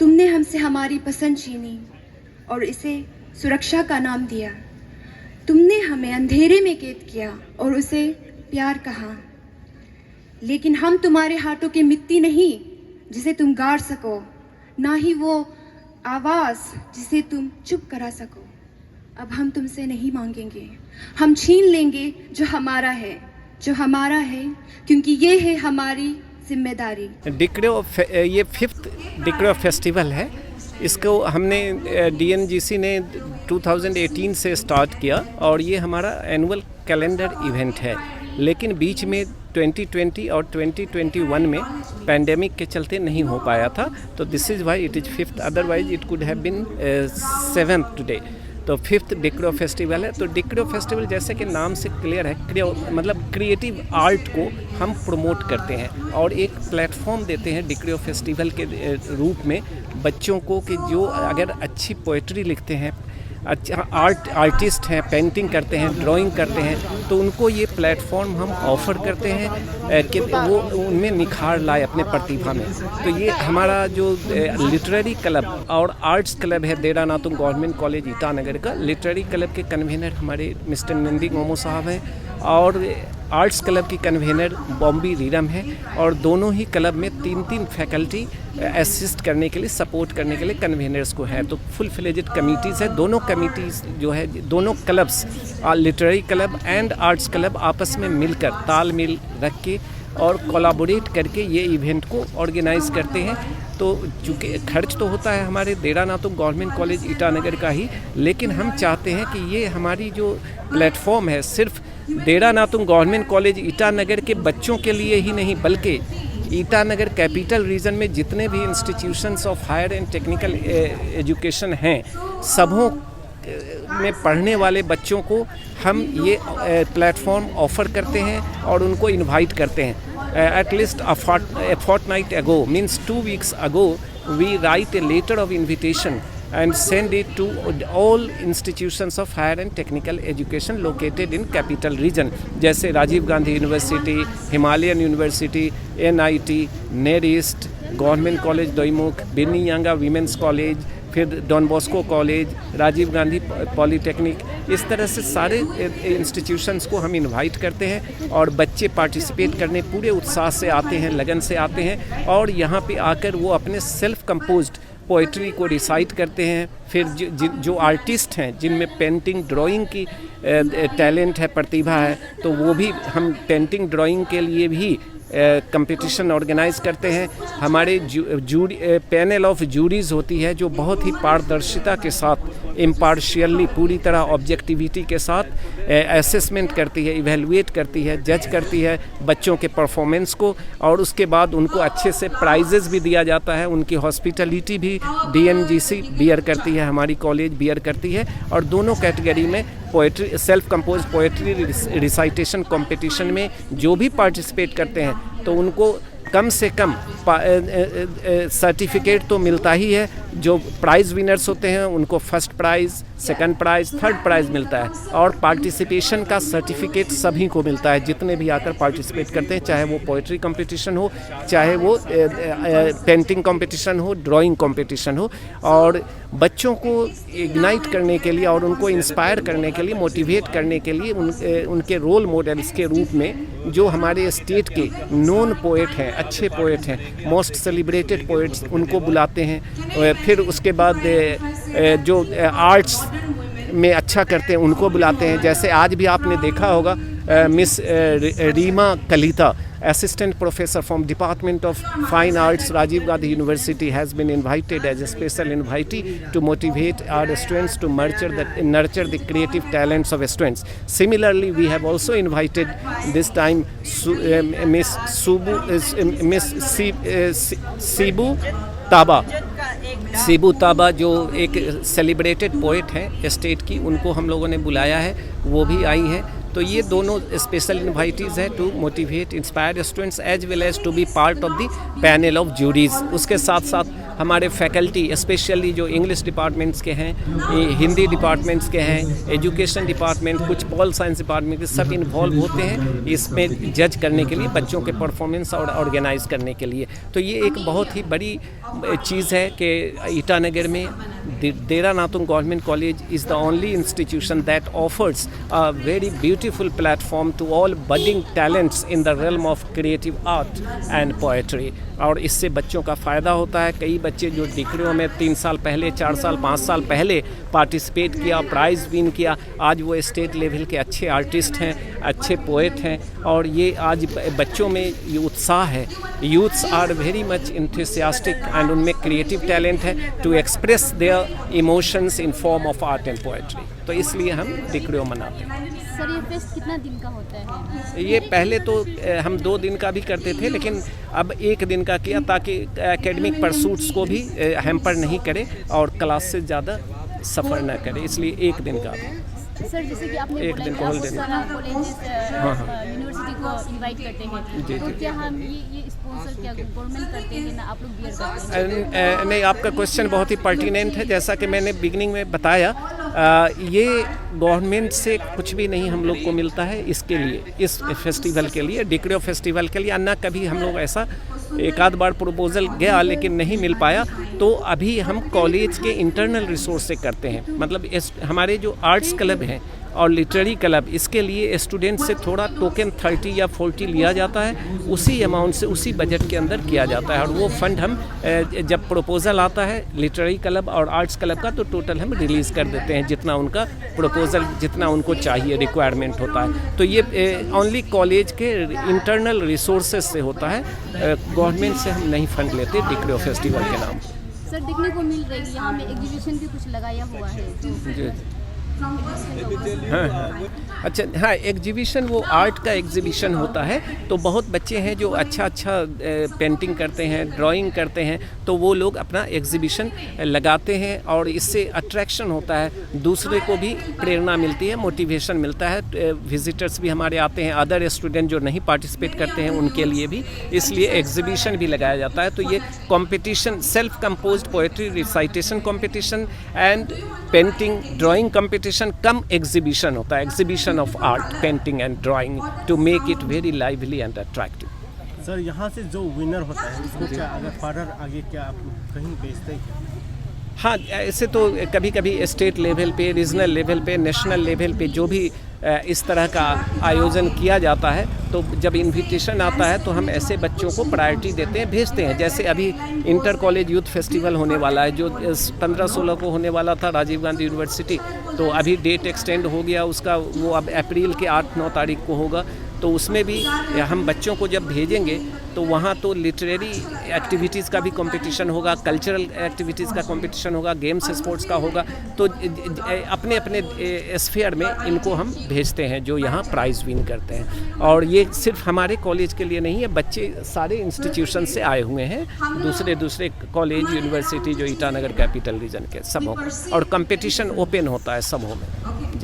तुमने हमसे हमारी पसंद छीनी और इसे सुरक्षा का नाम दिया। तुमने हमें अंधेरे में कैद किया और उसे प्यार कहा। लेकिन हम तुम्हारे हाथों की मिट्टी नहीं जिसे तुम गाड़ सको, ना ही वो आवाज़ जिसे तुम चुप करा सको। अब हम तुमसे नहीं मांगेंगे, हम छीन लेंगे जो हमारा है, क्योंकि ये है हमारी जिम्मेदारी। ये 5th डिक्रो फेस्टिवल है। इसको हमने DNGC ने 2018 से स्टार्ट किया और ये हमारा एनुअल कैलेंडर इवेंट है। लेकिन बीच में 2020 और 2021 में पैंडेमिक के चलते नहीं हो पाया था, तो this is why it is 5th, otherwise it could have been 7th today. तो 5th डिक्रो फेस्टिवल है। तो डिक्रो फेस्टिवल जैसे कि नाम से क्लियर है, मतलब क्रिएटिव आर्ट को हम प्रमोट करते हैं और एक प्लेटफॉर्म देते हैं डिक्रो फेस्टिवल के रूप में बच्चों को कि जो अगर अच्छी पोएट्री लिखते हैं, अच्छा आर्टिस्ट हैं, पेंटिंग करते हैं, ड्राइंग करते हैं, तो उनको ये प्लेटफॉर्म हम ऑफ़र करते हैं कि वो उनमें निखार लाए अपने प्रतिभा में। तो ये हमारा जो लिटरेरी क्लब और आर्ट्स क्लब है देरा नातुंग गवर्नमेंट कॉलेज ईटानगर का, लिटरेरी क्लब के कन्वीनर हमारे मिस्टर नंदी मोमो साहब हैं और आर्ट्स क्लब की कन्वीनर बॉम्बी रीरम है। और दोनों ही क्लब में 3 फैकल्टी असिस्ट करने के लिए, सपोर्ट करने के लिए कन्वीनर्स को है। तो फुल फ्लेजेड कमिटीज़ है। दोनों कमिटीज़ जो है, दोनों clubs, literary club and arts club आपस में मिलकर तालमेल रख के और कोलैबोरेट करके ये इवेंट को ऑर्गेनाइज करते हैं। तो चूँकि खर्च तो होता है हमारे देरा नातुंग गवर्नमेंट कॉलेज ईटानगर का ही, लेकिन हम चाहते हैं कि ये हमारी जो प्लेटफॉर्म है सिर्फ देरा नातुंग गवर्नमेंट कॉलेज ईटानगर के बच्चों के लिए ही नहीं, बल्कि ईटानगर कैपिटल रीजन में जितने भी institutions of higher and technical education हैं, सबों में पढ़ने वाले बच्चों को हम ये प्लेटफॉर्म ऑफ़र करते हैं और उनको इनवाइट करते हैं। At least a fortnight ago, means 2 weeks ago, we write a letter of invitation and send it to all institutions of higher and technical education located in capital region, जैसे Rajiv Gandhi university, Himalayan university, NIT, NERIST, government college Doimukh, Binni Yanga women's college, फिर Don Bosco college, Rajiv Gandhi polytechnic, इस तरह से सारे institutions को हम invite करते हैं और बच्चे पार्टिसिपेट करने पूरे उत्साह से आते हैं, लगन से आते हैं और यहाँ पे आकर वो अपने सेल्फ कंपोज्ड पोइट्री को रिसाइट करते हैं। फिर जो आर्टिस्ट हैं जिनमें पेंटिंग ड्राइंग की टैलेंट है, प्रतिभा है, तो वो भी हम पेंटिंग ड्राइंग के लिए भी कंपटीशन ऑर्गेनाइज करते हैं। हमारे पैनल ऑफ जूरीज़ होती है जो बहुत ही पारदर्शिता के साथ, इम्पार्शियली, पूरी तरह ऑब्जेक्टिविटी के साथ असेसमेंट करती है, इवेलुएट करती है, जज करती है बच्चों के परफॉर्मेंस को और उसके बाद उनको अच्छे से प्राइजेज़ भी दिया जाता है। उनकी हॉस्पिटलिटी भी DNGC बियर करती है, हमारी कॉलेज बियर करती है। और दोनों कैटेगरी में poetry, self compose poetry recitation competition में जो भी पार्टिसिपेट करते हैं तो उनको कम से कम सर्टिफिकेट तो मिलता ही है। जो प्राइज़ विनर्स होते हैं उनको first prize, second prize, third prize मिलता है और पार्टिसिपेशन का सर्टिफिकेट सभी को मिलता है जितने भी आकर पार्टिसिपेट करते हैं, चाहे वो पोएट्री कंपटीशन हो, चाहे वो पेंटिंग कंपटीशन हो, ड्राइंग कंपटीशन हो। और बच्चों को इग्नाइट करने के लिए और उनको इंस्पायर करने के लिए, मोटिवेट करने के लिए उनके रोल मॉडल्स के रूप में जो हमारे स्टेट के नोन पोएट हैं, अच्छे पोएट हैं, मोस्ट सेलिब्रेटेड पोएट्स, उनको बुलाते हैं। फिर उसके बाद जो आर्ट्स में अच्छा करते हैं उनको बुलाते हैं। जैसे आज भी आपने देखा होगा miss Rima Kalita, assistant professor from Department of Fine Arts, Rajiv Gandhi University, has been invited as a special invitee to motivate our students to nurture the creative talents of students. Similarly, we have also invited this time Miss Sibu Taba जो एक celebrated poet है state की, उनको हम लोगों ने बुलाया है, वो भी आई हैं। तो ये दोनों स्पेशल इन्वाइटीज़ हैं to motivate inspire students as well as to be part of the panel of juries. उसके साथ साथ हमारे फैकल्टी स्पेशली जो इंग्लिश डिपार्टमेंट्स के हैं, हिंदी डिपार्टमेंट्स के हैं, एजुकेशन डिपार्टमेंट, कुछ पॉल साइंस डिपार्टमेंट के सब इन्वॉल्व होते हैं इसमें जज करने के लिए, बच्चों के परफॉर्मेंस और ऑर्गेनाइज करने के लिए। तो ये एक बहुत ही बड़ी चीज़ है कि ईटानगर में Dera Natung Government College is the only institution that offers a very beautiful platform to all budding talents in the realm of creative art and poetry। और इससे बच्चों का फ़ायदा होता है। कई बच्चे जो डिग्रियों में 3 साल पहले, 4 साल, 5 साल पहले पार्टिसिपेट किया, प्राइज़ विन किया, आज वो स्टेट लेवल के अच्छे आर्टिस्ट हैं, अच्छे पोएट हैं। और ये आज बच्चों में ये उत्साह है। Youths are very much enthusiastic and उनमें क्रिएटिव टैलेंट है to express their emotions in form of art and poetry. तो इसलिए हम डिक्रियो मनाते हैं। सर ये फेस्ट कितना दिन का होता है? ये पहले तो हम 2 दिन का भी करते थे, लेकिन अब 1 दिन का किया ताकि एकेडमिक परसूट्स को भी हैम्पर नहीं करे और क्लास से ज़्यादा सफ़र ना करे, इसलिए 1 दिन का। सर जैसे कि आपने एक दिन को होल कॉलेजेस यूनिवर्सिटी को इनवाइट करते हैं, जी, तो जी। क्या हम ये स्पॉन्सर क्या गवर्नमेंट करते हैं ना आप लोग बियर करते हैं? नहीं, आपका क्वेश्चन बहुत ही पर्टिनेंट है। जैसा कि मैंने बिगनिंग में बताया, ये गवर्नमेंट से कुछ भी नहीं हम लोग को मिलता है इसके लिए, इस फेस्टिवल के लिए, डिक्रियो फेस्टिवल के लिए। अन्ना कभी हम लोग ऐसा एक आध बार प्रपोजल गया लेकिन नहीं मिल पाया। तो अभी हम कॉलेज के इंटरनल रिसोर्स से करते हैं। मतलब हमारे जो आर्ट्स क्लब हैं और लिटरेरी क्लब, इसके लिए स्टूडेंट से थोड़ा टोकन 30 या 40 लिया जाता है, उसी अमाउंट से उसी बजट के अंदर किया जाता है। और वो फंड हम जब प्रपोज़ल आता है लिटरेरी क्लब और आर्ट्स क्लब का, तो टोटल हम रिलीज़ कर देते हैं जितना उनका प्रपोज़ल, जितना उनको चाहिए, रिक्वायरमेंट होता है। तो ये ओनली कॉलेज के इंटरनल रिसोर्सेज से होता है, गवर्नमेंट से हम नहीं फंड लेते डिक्रियो फेस्टिवल के नाम। सर देखने को मिल रही है यहाँ में एग्जीबिशन भी कुछ लगाया हुआ है जी। हाँ, अच्छा, हाँ, एग्जीबिशन वो आर्ट का एग्जीबिशन होता है। तो बहुत बच्चे हैं जो अच्छा पेंटिंग करते हैं, ड्राइंग करते हैं, तो वो लोग अपना एग्जीबिशन लगाते हैं और इससे अट्रैक्शन होता है, दूसरे को भी प्रेरणा मिलती है, मोटिवेशन मिलता है। विजिटर्स भी हमारे आते हैं, अदर स्टूडेंट जो नहीं पार्टिसिपेट करते हैं उनके लिए भी, इसलिए एग्जीबिशन भी लगाया जाता है। तो ये competition, self composed poetry recitation competition and painting drawing competition cum exhibition होता है, exhibition of art, painting and drawing, to make it very lively and attractive. Sir यहाँ से जो विनर होता है उसको क्या अगर फर्दर आगे क्या आप कहीं भेजते हैं? हाँ, ऐसे तो कभी कभी स्टेट लेवल पे, रीजनल लेवल पे, नेशनल लेवल पे जो भी इस तरह का आयोजन किया जाता है, तो जब इनविटेशन आता है तो हम ऐसे बच्चों को प्रायोरिटी देते हैं, भेजते हैं। जैसे अभी इंटर कॉलेज यूथ फेस्टिवल होने वाला है, जो 15-16 को होने वाला था राजीव गांधी यूनिवर्सिटी, तो अभी डेट एक्सटेंड हो गया उसका, वो अब अप्रैल के 8-9 तारीख को होगा। तो उसमें भी हम बच्चों को जब भेजेंगे तो वहाँ तो लिटरेरी एक्टिविटीज़ का भी कंपटीशन होगा, कल्चरल एक्टिविटीज़ का कंपटीशन होगा, गेम्स स्पोर्ट्स का होगा। तो अपने अपने स्फीयर में इनको हम भेजते हैं जो यहाँ प्राइज़ विन करते हैं। और ये सिर्फ हमारे कॉलेज के लिए नहीं है, बच्चे सारे इंस्टीट्यूशन से आए हुए हैं, दूसरे कॉलेज, यूनिवर्सिटी जो ईटानगर कैपिटल रीजन के सब हों, और कंपटीशन ओपन होता है सबों में। जी।